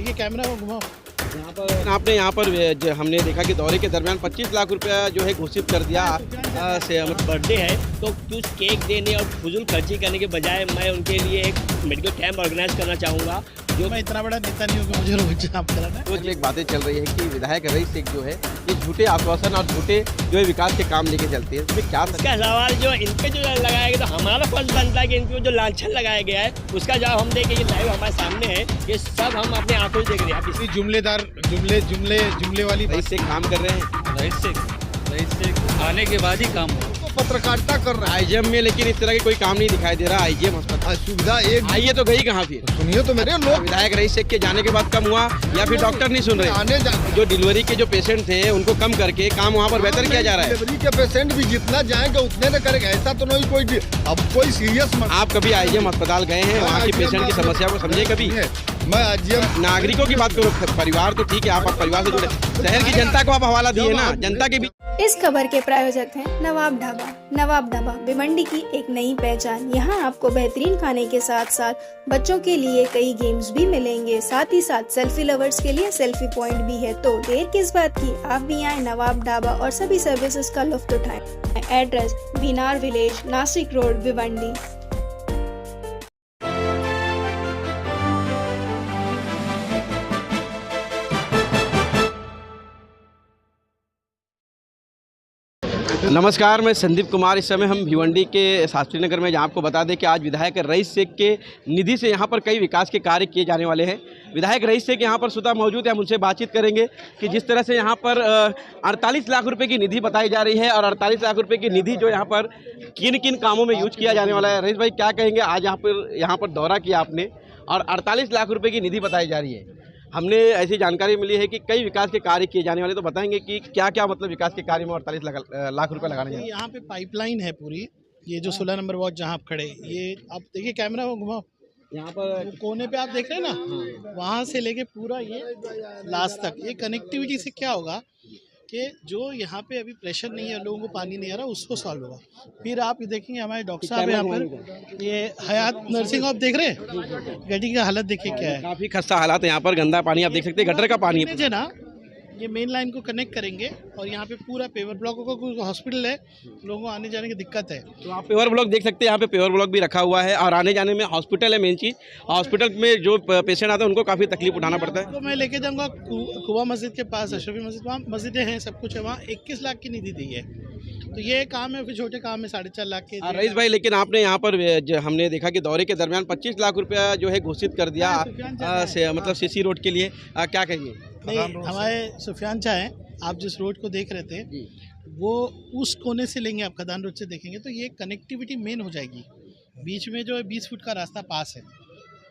देखिए कैमरा को घुमाओ। यहाँ पर आपने हमने देखा कि दौरे के दरमियान 25 लाख रुपया जो है घोषित कर दिया से बर्थडे है तो कुछ केक देने और फजूल खर्ची करने के बजाय मैं उनके लिए एक मेडिकल कैंप ऑर्गेनाइज करना चाहूँगा। जो मैं इतना बड़ा नेता नहीं हूँ कि मुझे रोज जाम कराना है। तो एक बातें चल रही है कि विधायक रईस शेख जो है ये झूठे आश्वासन और झूठे जो है विकास के काम लेके चलते हैं, इसमें क्या इसका सवाल जो इनके जो लगाया गया तो हमारा फर्ज बनता है कि इनको जो लांछन लगाया गया है उसका जवाब हम देंगे। ये लाइव हमारे सामने है, ये सब हम अपने आंखों से देख रहे हैं। इसी जुमले वाली रईस शेख काम कर रहे हैं। रईस शेख आने के बाद ही काम हो। पत्रकारिता कर रहा है आईजीएम में, लेकिन इस तरह की कोई काम नहीं दिखाई दे रहा। आईजीएम अस्पताल सुविधा एक आइए तो गई कहाँ फिर? सुनिए तो मेरे लोग विधायक रईस शेख के जाने के बाद कम हुआ या फिर डॉक्टर नहीं सुन रहे? आने जो डिलीवरी के जो पेशेंट थे उनको कम करके काम वहाँ पर बेहतर किया जा रहा है। डिलीवरी के पेशेंट भी जितना जाएंगे उतने न करेगा, ऐसा तो नहीं कोई अब कोई सीरियस आप कभी आईजीएम अस्पताल गए हैं? वहाँ की पेशेंट की समस्या को समझे कभी? मैं आईजीएम नागरिकों की बात करो, परिवार तो ठीक है, आप परिवार से जुड़े, शहर की जनता को आप हवाला दिए ना, जनता के बीच। इस खबर के प्रायोजक हैं नवाब ढाबा। नवाब ढाबा भिवंडी की एक नई पहचान। यहाँ आपको बेहतरीन खाने के साथ साथ बच्चों के लिए कई गेम्स भी मिलेंगे, साथ ही साथ सेल्फी लवर्स के लिए सेल्फी पॉइंट भी है। तो देर किस बात की, आप भी आए नवाब ढाबा और सभी सर्विसेज का लुत्फ उठाएं। Address Binar village, Nashik road, Bhiwandi. नमस्कार, मैं संदीप कुमार। इस समय हम भिवंडी के शास्त्री नगर में, जहाँ आपको बता दें कि आज विधायक रईस शेख के निधि से यहाँ पर कई विकास के कार्य किए जाने वाले हैं। विधायक रईस शेख यहाँ पर स्वतः मौजूद है, हम उनसे बातचीत करेंगे कि जिस तरह से यहाँ पर 48 लाख रुपए की निधि बताई जा रही है और 48 लाख रुपए की निधि जो यहाँ पर किन किन कामों में यूज किया जाने वाला है। रईस भाई, क्या कहेंगे? आज यहाँ पर दौरा किया आपने और 48 लाख रुपये की निधि बताई जा रही है। हमने ऐसी जानकारी मिली है कि कई विकास के कार्य किए जाने वाले, तो बताएंगे कि क्या क्या मतलब विकास के कार्य में 48 लाख रुपए लगाने हैं। यहाँ पे पाइपलाइन है पूरी, ये जो 16 नंबर वार्ड जहाँ आप खड़े, ये आप देखिए कैमरा को घुमाओ। यहाँ पर कोने पे आप देख रहे हैं ना, वहाँ से लेके पूरा ये लास्ट तक, ये कनेक्टिविटी से क्या होगा कि जो यहाँ पे अभी प्रेशर नहीं है, लोगों को पानी नहीं आ रहा, उसको सॉल्व होगा। फिर आप देखेंगे हमारे डॉक्टर साहब यहाँ पर, ये हयात नर्सिंग आप देख रहे हैं, गड्डी का हालत देखिए क्या है, काफ़ी खस्ता हालात है यहाँ पर। गंदा पानी आप देख सकते हैं, गटर का पानी है ना। ये मेन लाइन को कनेक्ट करेंगे और यहाँ पे पूरा पेवर ब्लॉक होगा। हॉस्पिटल है, लोगों को आने जाने की दिक्कत है, तो आप पेवर ब्लॉक देख सकते हैं। यहाँ पे पेवर ब्लॉक भी रखा हुआ है और आने जाने में हॉस्पिटल है मेन चीज़। हॉस्पिटल में जो पेशेंट आते हैं उनको काफ़ी तकलीफ उठाना पड़ता है। तो मैं लेके जाऊँगा कुआ मस्जिद के पास, अशरफी मस्जिद, वहाँ मस्जिदें हैं, सब कुछ है, वहाँ 21 लाख की निधि दी है। तो ये काम है, फिर छोटे काम है 4.5 लाख के। रईस भाई, लेकिन आपने यहाँ पर हमने देखा कि दौरे के दरमियान 25 लाख रुपया जो है घोषित कर दिया मतलब सीसी रोड के लिए, क्या कहेंगे? नहीं, हमारे सुफियान चाह हैं, आप जिस रोड को देख रहे थे वो उस कोने से लेंगे, आप खदान रोड से देखेंगे तो ये कनेक्टिविटी मेन हो जाएगी। बीच में जो है 20 फुट का रास्ता पास है,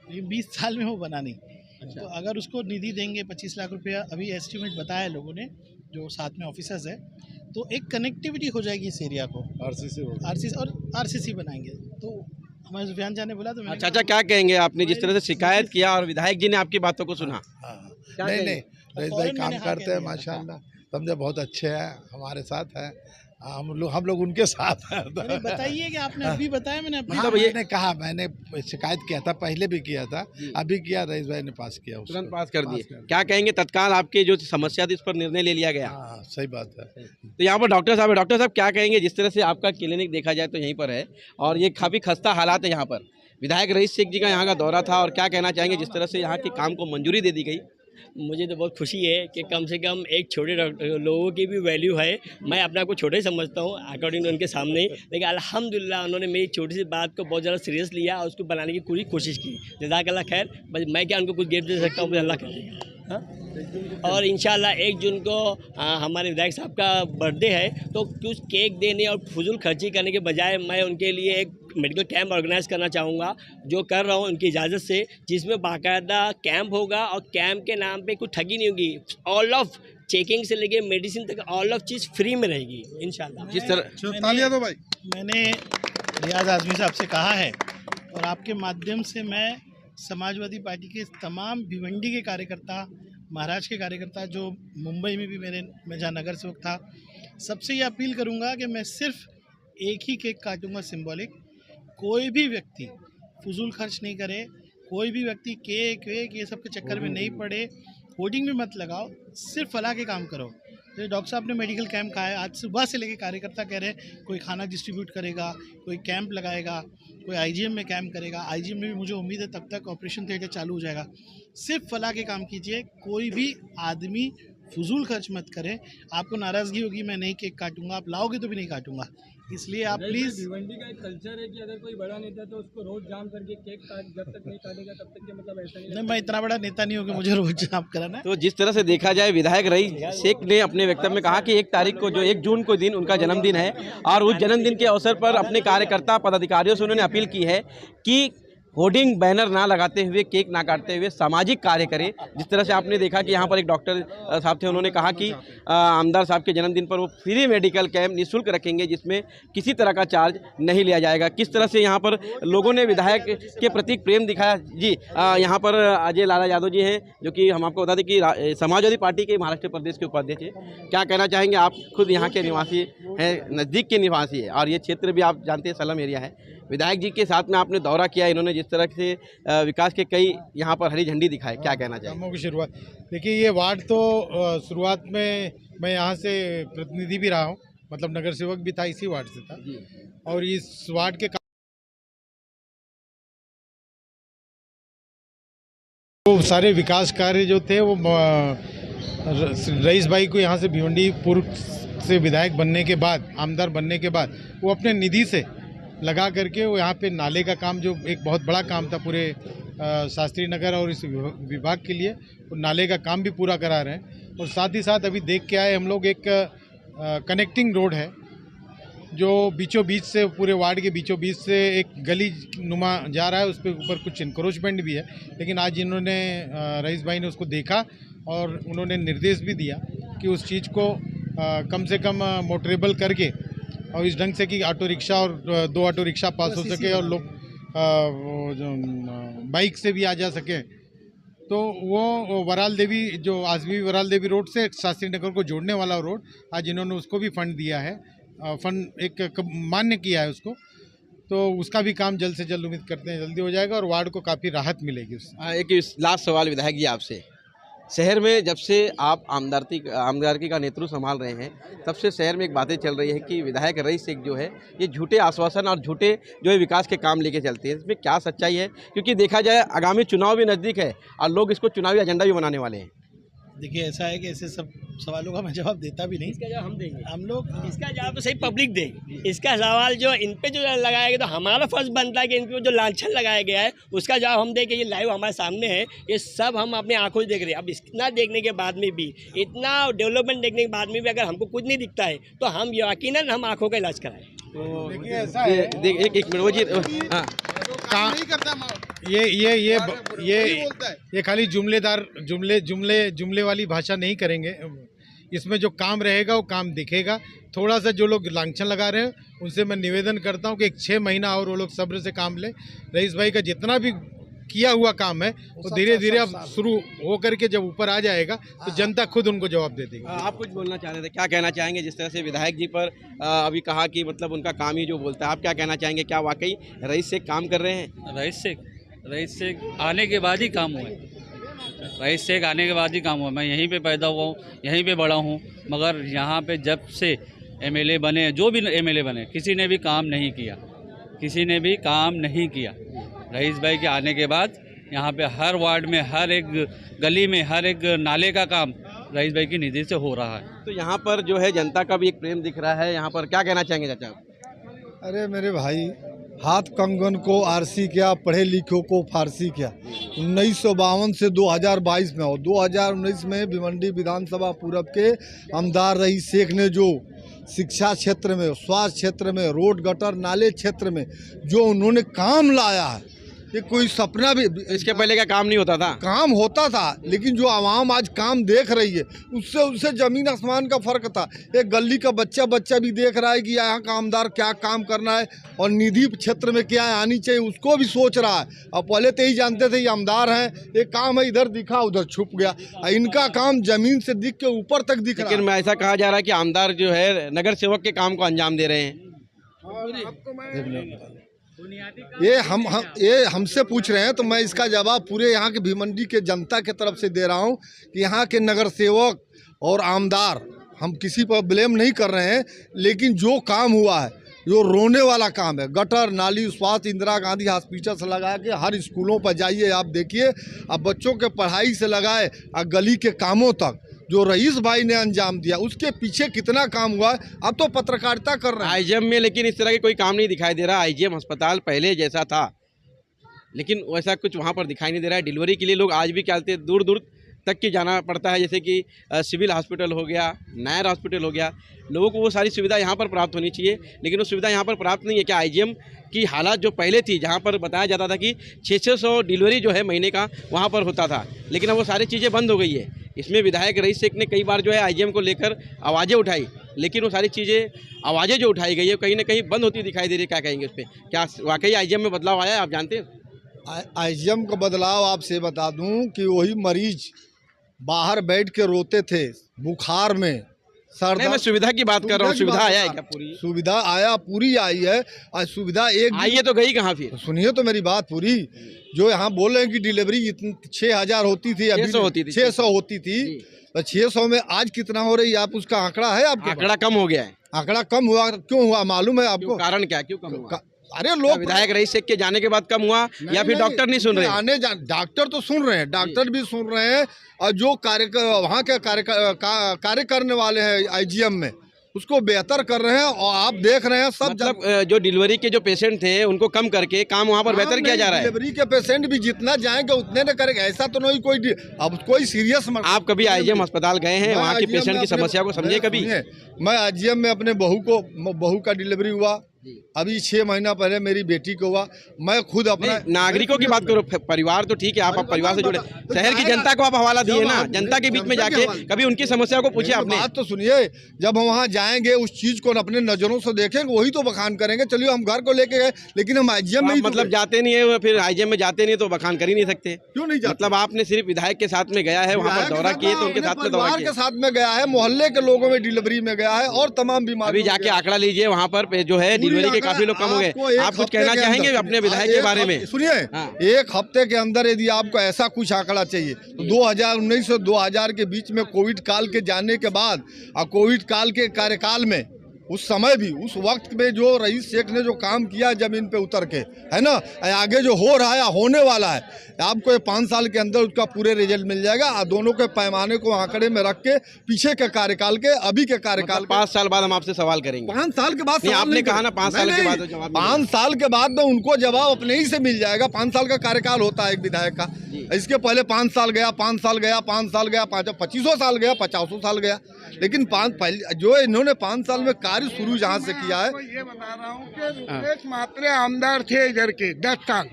ये 20 साल में वो बना नहीं। तो अगर उसको निधि देंगे 25 लाख रुपया, अभी एस्टिमेट बताया लोगों ने जो साथ में ऑफिसर्स है, तो एक कनेक्टिविटी हो जाएगी इस एरिया को। आरसीसी बनाएंगे। तो हमारे सुफियान चाह ने बोला तो अच्छा, क्या कहेंगे? आपने जिस तरह से शिकायत किया और विधायक जी ने आपकी बातों को सुना, नहीं, रईस भाई काम करते हैं माशाल्लाह, समझे बहुत अच्छे हैं, हमारे साथ हैं, हम लोग उनके साथ हैं। बताइए कि आपने अभी बताया, मैंने मैंने कहा, मैंने शिकायत किया था, पहले भी किया था, अभी किया, रईस भाई ने पास किया, तुरंत पास कर दिए। क्या कहेंगे? तत्काल आपके जो समस्या थी उस पर निर्णय ले लिया गया। हाँ, सही बात है। तो यहाँ पर डॉक्टर साहब है। डॉक्टर साहब, क्या कहेंगे? जिस तरह से आपका क्लिनिक देखा जाए तो यहीं पर है और ये काफ़ी खस्ता हालात है यहाँ पर। विधायक रईस शेख जी का यहाँ का दौरा था और क्या कहना चाहेंगे जिस तरह से यहाँ के काम को मंजूरी दे दी गई? मुझे तो बहुत खुशी है कि कम से कम एक छोटे लोगों की भी वैल्यू है। मैं अपने आप को छोटे समझता हूँ अकॉर्डिंग टू उनके सामने, लेकिन अल्हम्दुलिल्लाह उन्होंने मेरी छोटी सी बात को बहुत ज़्यादा सीरियस लिया और उसको बनाने की पूरी कोशिश की। जज़ाकल्लाह खैर। बस मैं क्या उनको कुछ गिफ्ट दे सकता हूँ, अल्लाह करेगा। और इंशाल्लाह 1 जून को हमारे विधायक साहब का बर्थडे है, तो कुछ केक देने और फजूल खर्ची करने के बजाय मैं उनके लिए एक मेडिकल कैंप ऑर्गेनाइज करना चाहूँगा, जो कर रहा हूँ उनकी इजाज़त से, जिसमें बाकायदा कैंप होगा और कैंप के नाम पे कुछ ठगी नहीं होगी। ऑल ऑफ चेकिंग से लेके मेडिसिन तक ऑल ऑफ चीज़ फ्री में रहेगी इंशाल्लाह। जिस तरह मैंने रियाज आज़मी साहब से कहा है और आपके माध्यम से मैं समाजवादी पार्टी के तमाम भिवंडी के कार्यकर्ता, महाराष्ट्र के कार्यकर्ता, जो मुंबई में भी मैं जहाँ नगर सेवक था, सबसे ये अपील करूँगा कि मैं सिर्फ एक ही केक काटूँगा सिंबॉलिक। कोई भी व्यक्ति फजूल खर्च नहीं करे, कोई भी व्यक्ति केक वेक ये सब के चक्कर में नहीं पड़े, होर्डिंग भी मत लगाओ, सिर्फ फलाह के काम करो। तो डॉक्टर साहब ने मेडिकल कैंप कहा है, आज सुबह से लेके कार्यकर्ता कह रहे हैं कोई खाना डिस्ट्रीब्यूट करेगा, कोई कैंप लगाएगा, कोई आईजीएम में कैंप करेगा। आईजीएम में भी मुझे उम्मीद है तब तक ऑपरेशन थिएटर चालू हो जाएगा। सिर्फ फलाह के काम कीजिए, कोई भी आदमी फजूल खर्च मत करें। आपको नाराज़गी होगी मैं नहीं केक काटूंगा, आप लाओगे तो भी नहीं काटूंगा, इसलिए आप प्लीज़। भिवंडी का एक कल्चर है कि अगर कोई बड़ा नेता तो उसको रोज जाम करके केक काट, जब तक नहीं काटेगा तब तक के मतलब ऐसा नहीं। मैं इतना बड़ा नेता नहीं हूँ कि मुझे रोज जाम कराना है। तो जिस तरह से देखा जाए, विधायक रईस शेख ने अपने वक्तव्य में कहा कि 1 तारीख को जो 1 जून को दिन उनका जन्मदिन है और उस जन्मदिन के अवसर पर अपने कार्यकर्ता पदाधिकारियों से उन्होंने अपील की है कि होर्डिंग बैनर ना लगाते हुए, केक ना काटते हुए सामाजिक कार्य करें। जिस तरह से आपने देखा कि यहाँ पर एक डॉक्टर साहब थे, उन्होंने कहा कि आमदार साहब के जन्मदिन पर वो फ्री मेडिकल कैंप निःशुल्क रखेंगे जिसमें किसी तरह का चार्ज नहीं लिया जाएगा। किस तरह से यहाँ पर लोगों ने विधायक के प्रति प्रेम दिखाया। जी यहाँ पर अजय लाला यादव जी हैं, जो कि हम आपको बता दें कि समाजवादी पार्टी के महाराष्ट्र प्रदेश के उपाध्यक्ष हैं। क्या कहना चाहेंगे? आप खुद यहाँ के निवासी हैं, नज़दीक के निवासी है और ये क्षेत्र भी आप जानते हैं सलम एरिया है। विधायक जी के साथ में आपने दौरा किया, इन्होंने जिस तरह से विकास के कई यहाँ पर हरी झंडी दिखाए, क्या कहना चाहिए? कामों की शुरुआत देखिए, ये वार्ड तो शुरुआत में मैं यहाँ से प्रतिनिधि भी रहा हूँ, मतलब नगर सेवक भी था, इसी वार्ड से था जी। और इस वार्ड के वो सारे विकास कार्य जो थे वो रईस भाई को यहाँ से भिवंडी पूर्व से विधायक बनने के बाद, आमदार बनने के बाद वो अपने निधि से लगा करके वो यहाँ पे नाले का काम, जो एक बहुत बड़ा काम था पूरे शास्त्री नगर और इस विभाग के लिए, वो नाले का काम भी पूरा करा रहे हैं। और साथ ही साथ अभी देख के आए हम लोग, एक कनेक्टिंग रोड है जो बीचों बीच से, पूरे वार्ड के बीचों बीच से एक गली नुमा जा रहा है, उस पर ऊपर कुछ इंक्रोचमेंट भी है। लेकिन आज इन्होंने रईस भाई ने उसको देखा और उन्होंने निर्देश भी दिया कि उस चीज़ को कम से कम मोटरेबल करके और इस ढंग से कि ऑटो रिक्शा और 2 ऑटो रिक्शा पास हो सके और लोग बाइक से भी आ जा सके। तो वो वराल देवी, जो आजमी वराल देवी रोड से शास्त्री नगर को जोड़ने वाला रोड, आज इन्होंने उसको भी फंड दिया है, फंड एक मान्य किया है उसको। तो उसका भी काम जल्द से जल्द उम्मीद करते हैं जल्दी हो जाएगा और वार्ड को काफ़ी राहत मिलेगी उससे। एक लास्ट सवाल विधायक जी आपसे, शहर में जब से आप आमदारकी का नेतृत्व संभाल रहे हैं, तब से शहर में एक बातें चल रही है कि विधायक रईस शेख जो है ये झूठे आश्वासन और झूठे जो है विकास के काम लेके चलते हैं। इसमें क्या सच्चाई है? क्योंकि देखा जाए आगामी चुनाव भी नज़दीक है और लोग इसको चुनावी एजेंडा भी बनाने वाले हैं। देखिए ऐसा है कि ऐसे सब सवालों का मैं जवाब देता भी नहीं। इसका जवाब हम देंगे, हम लोग इसका जवाब तो सही पब्लिक देगी। इसका सवाल जो इन पे जो लगाया गया, तो हमारा फर्ज बनता है कि इन पे जो लांछन लगाया गया है उसका जवाब हम देंगे। ये लाइव हमारे सामने है, ये सब हम अपनी आंखों से देख रहे हैं। अब इतना देखने के बाद में भी, इतना डेवलपमेंट देखने के बाद में भी अगर हमको कुछ नहीं दिखता है तो हम यकीनन हम आंखों का इलाज कराएं। तो देखिए ऐसा है, एक मिनट वो जी, हाँ काम नहीं करता ये खाली जुमले वाली भाषा नहीं करेंगे। इसमें जो काम रहेगा वो काम दिखेगा। थोड़ा सा जो लोग लांछन लगा रहे हैं उनसे मैं निवेदन करता हूं कि 6 महीना और वो लोग सब्र से काम लें। रईस भाई का जितना भी किया हुआ काम है वो धीरे धीरे अब शुरू हो करके जब ऊपर आ जाएगा तो जनता खुद उनको जवाब दे देगी। आप कुछ बोलना चाह रहे थे, क्या कहना चाहेंगे? जिस तरह से विधायक जी पर अभी कहा कि मतलब उनका काम ही जो बोलता है, आप क्या कहना चाहेंगे? क्या वाकई रईस शेख काम कर रहे हैं? रईस शेख आने के बाद ही काम हुआ है। रईस शेख आने के बाद ही काम हुआ। मैं यहीं पे पैदा हुआ हूँ, यहीं पे बड़ा हूँ, मगर यहाँ पे जब से एमएलए बने, जो भी एमएलए बने, किसी ने भी काम नहीं किया, किसी ने भी काम नहीं किया। रईस भाई के आने के बाद यहाँ पे हर वार्ड में, हर एक गली में, हर एक नाले का काम रईस भाई की निधि से हो रहा है। तो यहाँ पर जो है जनता का भी एक प्रेम दिख रहा है। यहाँ पर क्या कहना चाहेंगे चाचा? अरे मेरे भाई, हाथ कंगन को आरसी क्या, पढ़े लिखों को फारसी क्या। 1952 से 2022 में और 2019 में भिवंडी विधानसभा पूरब के आमदार रईस शेख ने जो शिक्षा क्षेत्र में, स्वास्थ्य क्षेत्र में, रोड गटर नाले क्षेत्र में जो उन्होंने काम लाया है, ये कोई सपना भी, इसके पहले का काम नहीं होता था। काम होता था लेकिन जो आवाम आज काम देख रही है उससे जमीन आसमान का फर्क था। एक गली का बच्चा भी देख रहा है कि यहाँ का आमदार क्या काम करना है और निधि क्षेत्र में क्या आनी चाहिए उसको भी सोच रहा है। अब पहले तो ही जानते थे ये आमदार हैं, एक काम है इधर दिखा उधर छुप गया, इनका काम जमीन से दिख के ऊपर तक दिख रहा है। लेकिन ऐसा कहा जा रहा है कि आमदार जो है नगर सेवक के काम को अंजाम दे रहे हैं। ये हमसे पूछ रहे हैं तो मैं इसका जवाब पूरे यहाँ के भिवंडी के जनता के तरफ से दे रहा हूँ कि यहाँ के नगर सेवक और आमदार, हम किसी पर ब्लेम नहीं कर रहे हैं, लेकिन जो काम हुआ है जो रोने वाला काम है, गटर नाली स्वास्थ्य इंदिरा गांधी हॉस्पिटल से लगा के हर स्कूलों पर जाइए आप देखिए, अब बच्चों के पढ़ाई से लगाए और गली के कामों तक जो रईस भाई ने अंजाम दिया उसके पीछे कितना काम हुआ है। अब तो पत्रकारिता कर रहे हैं आईजीएम में, लेकिन इस तरह के कोई काम नहीं दिखाई दे रहा। आईजीएम अस्पताल पहले जैसा था, लेकिन वैसा कुछ वहाँ पर दिखाई नहीं दे रहा है। डिलीवरी के लिए लोग आज भी क्या कहते हैं, दूर दूर तक की जाना पड़ता है, जैसे कि सिविल हॉस्पिटल हो गया, नायर हॉस्पिटल हो गया। लोगों को वो सारी सुविधा यहाँ पर प्राप्त होनी चाहिए, लेकिन वो सुविधा यहाँ पर प्राप्त नहीं है। क्या आईजीएम की हालात जो पहले थी, जहाँ पर बताया जाता था कि 600 डिलीवरी जो है महीने का वहाँ पर होता था, लेकिन अब वो सारी चीज़ें बंद हो गई है। इसमें विधायक रईस शेख ने कई बार जो है आईजीएम को लेकर आवाज़ें उठाई, लेकिन वो सारी आवाज़ें जो उठाई गई है कहीं ना कहीं बंद होती दिखाई दे रही है। क्या कहेंगे उस पर? क्या वाकई आईजीएम में बदलाव आया है, आप जानते हैं? आईजीएम का बदलाव आपसे बता दूं कि वही मरीज बाहर बैठ के रोते थे बुखार में, नहीं, मैं सुविधा की बात कर रहा हूँ। सुविधा आया है क्या? पूरी सुविधा आया, पूरी आई है। और सुविधा एक आई है तो गई कहाँ फिर? सुनिए तो मेरी बात पूरी। जो यहाँ बोल रहे हैं कि डिलीवरी 6000 होती थी, अभी 600 होती थी, तो 600 में आज कितना हो रही है? आप उसका आंकड़ा है आपके? आंकड़ा कम हो गया है। आंकड़ा कम हुआ, क्यों हुआ मालूम है आपको? कारण क्या, क्यों कम हुआ? अरे लोग विधायक रईस शेख के जाने के बाद कम हुआ या फिर डॉक्टर नहीं सुन रहे? डॉक्टर तो सुन रहे हैं, डॉक्टर भी सुन रहे हैं, और जो वहाँ के कार्य करने वाले हैं आईजीएम में उसको बेहतर कर रहे हैं। और आप देख रहे हैं सब, मतलब जो डिलीवरी के जो पेशेंट थे उनको कम करके काम वहाँ पर बेहतर किया जा रहा है। डिलीवरी के पेशेंट भी जितना जाएंगे उतने न करेंगे, ऐसा तो नहीं कोई अब कोई सीरियस। आप कभी आईजीएम अस्पताल गए हैं? वहाँ के पेशेंट की समस्या को समझे कभी? मैं आईजीएम में अपने बहू का डिलीवरी हुआ, अभी 6 महीना पहले मेरी बेटी को हुआ। मैं खुद अपना नागरिकों की बात करो, परिवार तो ठीक है, आप परिवार से जुड़े, शहर की जनता को आप हवाला दिए ना, जनता के बीच में जाके कभी उनकी समस्या को पूछे आपने? बात तो सुनिए, जब हम वहाँ जाएंगे उस चीज को अपने नजरों से देखेंगे वही तो बखान करेंगे। चलिए हम घर को लेके गए, लेकिन हम आईजीएम में मतलब जाते नहीं है, फिर आईजीएम में जाते नहीं तो बखान कर ही नहीं सकते? क्यों नहीं जाते? मतलब आपने सिर्फ विधायक के साथ में गया है, वहाँ पर दौरा किए तो उनके साथ में दौरा के साथ में गया है, मोहल्ले के लोगों में डिलीवरी में गया है, और तमाम बीमारी। अभी जाके आंकड़ा लीजिए, वहाँ पर जो है डिलीवरी के काफी लोग कम हो गए। आप कुछ कहना चाहेंगे अपने विधायक के बारे में? सुनिए, एक हफ्ते के अंदर यदि आपको ऐसा कुछ आंकड़ा चाहिए तो 2019 और 2000 के बीच में कोविड काल के जाने के बाद और कोविड काल के कार्यकाल में उस समय भी, उस वक्त में जो रईस शेख ने जो काम किया जमीन पे उतर के, है ना, आगे जो हो रहा है होने वाला है, आपको 5 साल के अंदर उसका पूरे रिजल्ट मिल जाएगा। और दोनों के पैमाने को आंकड़े में रख के पीछे के कार्यकाल के अभी के कार्यकाल, 5 साल बाद हम आपसे सवाल करेंगे। 5 साल के बाद आपने कहा ना 5 साल के बाद जवाब, 5 साल के बाद में उनको जवाब अपने ही से मिल जाएगा। 5 साल का कार्यकाल होता है एक विधायक का, इसके पहले 5 साल गया, 5 साल गया, 5 साल गया, 25 साल गया, 50 साल गया, लेकिन जो इन्होंने 5 साल में कार्य शुरू जहाँ से किया है। ये बता रहा हूँ कि रुपेश मात्रे आमदार थे इधर के 10 साल,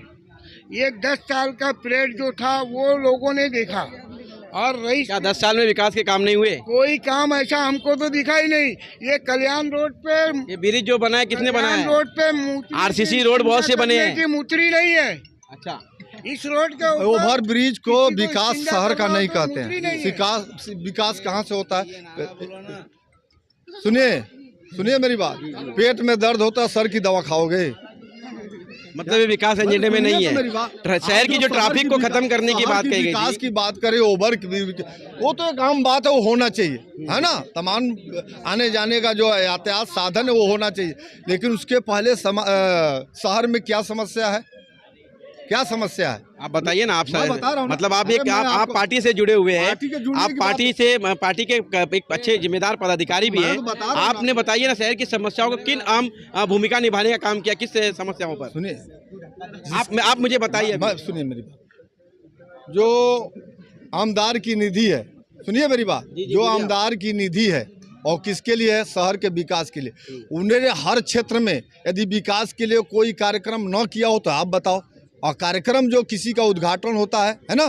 ये 10 साल का पीरियड जो था वो लोगों ने देखा। और रईस, क्या 10 साल में विकास के काम नहीं हुए? कोई काम ऐसा हमको तो दिखा ही नहीं। ये कल्याण रोड पे, ये ब्रिज जो बना है किसने बनाया है? रोड पे आरसीसी रोड बहुत से बने हैं, मुतरी नहीं है। अच्छा, इस रोड के ओवर ब्रिज को विकास शहर का नहीं कहते हैं। विकास कहाँ से होता है? सुनिए मेरी बात, पेट में दर्द होता है सर की दवा खाओगे, मतलब ये विकास एजेंडे में नहीं है। शहर की जो ट्रैफिक को खत्म करने की बात कही गई, विकास की बात करें, ओवर वो तो एक आम बात है, वो होना चाहिए, है ना। तमाम आने जाने का जो यातायात साधन है वो होना चाहिए, लेकिन उसके पहले शहर में क्या समस्या है, क्या समस्या है आप बताइए ना। आप मतलब आप पार्टी से जुड़े हुए हैं, आप पार्टी के एक अच्छे जिम्मेदार पदाधिकारी भी हैं, आपने बताइए ना शहर की समस्याओं को किन आम भूमिका निभाने का काम किया, किस समस्याओं पर? सुनिए, आप मुझे बताइए। सुनिए मेरी बात, जो आमदार की निधि है, सुनिए मेरी बात, जो आमदार की निधि है और किसके लिए है? शहर के विकास के लिए। उन्होंने हर क्षेत्र में यदि विकास के लिए कोई कार्यक्रम न किया हो तो आप बताओ। और कार्यक्रम जो किसी का उद्घाटन होता है ना,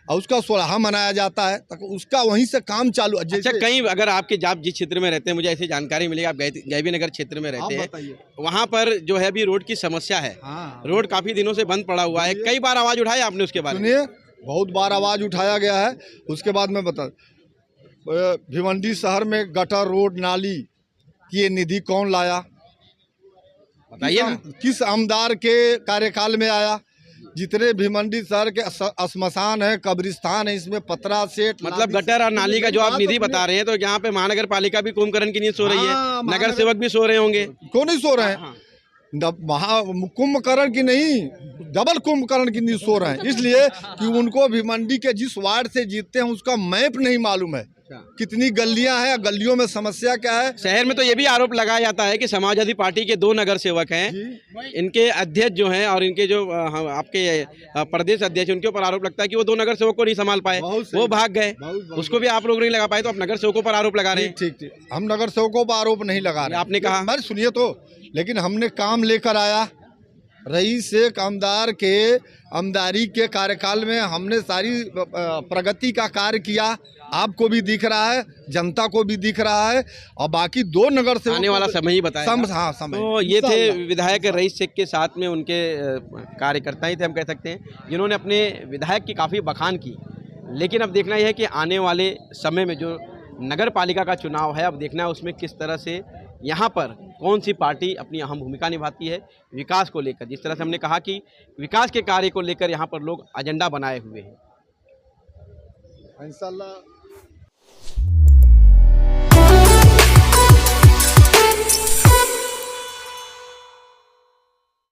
और उसका सोलहा मनाया जाता है, तो उसका वहीं से काम चालू। अच्छा, कहीं अगर आपके आप जिस क्षेत्र में रहते हैं, मुझे ऐसी जानकारी मिली, आप गैबी नगर क्षेत्र में रहते हैं, वहाँ पर जो है अभी रोड की समस्या है। रोड काफी दिनों से बंद पड़ा हुआ है, कई बार आवाज उठाई आपने उसके बारे में? सुनिए, बहुत बार आवाज उठाया गया है। उसके बाद मैं बता, भिवंडी शहर में गटर रोड नाली की ये निधि कौन लाया? बताइए ना। किस आमदार के कार्यकाल में आया? जितने भिवंडी शहर के श्मशान है, कब्रिस्तान है, इसमें पतरा सेट मतलब गटर और नाली का जो आप निधि बता रहे हैं, तो यहाँ पे महानगर पालिका भी कुंभकर्ण की नींद सो रही है, नगर सेवक भी सो रहे होंगे। क्यों नहीं सो रहे हैं? कुंभकर्ण की नहीं, डबल कुंभकर्ण की नींद सो रहे हैं, इसलिए कि उनको भिवंडी के जिस वार्ड से जीतते हैं उसका मैप नहीं मालूम है, कितनी गलियां हैं, गलियों में समस्या क्या है। शहर में तो ये भी आरोप लगाया जाता है कि समाजवादी पार्टी के 2 नगर सेवक हैं, इनके अध्यक्ष जो हैं और इनके जो आपके प्रदेश अध्यक्ष, उनके ऊपर आरोप लगता है कि वो 2 नगर सेवक को नहीं संभाल पाए, वो भाग गए, उसको भी आप लोग नहीं लगा पाए, तो आप नगर सेवकों पर आरोप लगा रहे हैं। ठीक, हम नगर सेवकों पर आरोप नहीं लगा रहे, आपने कहा। मैं सुनिए तो, लेकिन हमने काम लेकर आया। रईस एक आमदार के आमदारी के कार्यकाल में हमने सारी प्रगति का कार्य किया, आपको भी दिख रहा है, जनता को भी दिख रहा है, और बाकी 2 नगर से आने वाला समय ही बताया। हाँ, समय। तो ये थे विधायक रईस शेख के साथ में उनके कार्यकर्ता ही थे, हम कह सकते हैं, जिन्होंने अपने विधायक की काफ़ी बखान की। लेकिन अब देखना यह है कि आने वाले समय में जो नगर पालिका का चुनाव है, अब देखना है उसमें किस तरह से यहाँ पर कौन सी पार्टी अपनी अहम भूमिका निभाती है विकास को लेकर। जिस तरह से हमने कहा कि विकास के कार्य को लेकर यहाँ पर लोग एजेंडा बनाए हुए हैं। इंशाल्लाह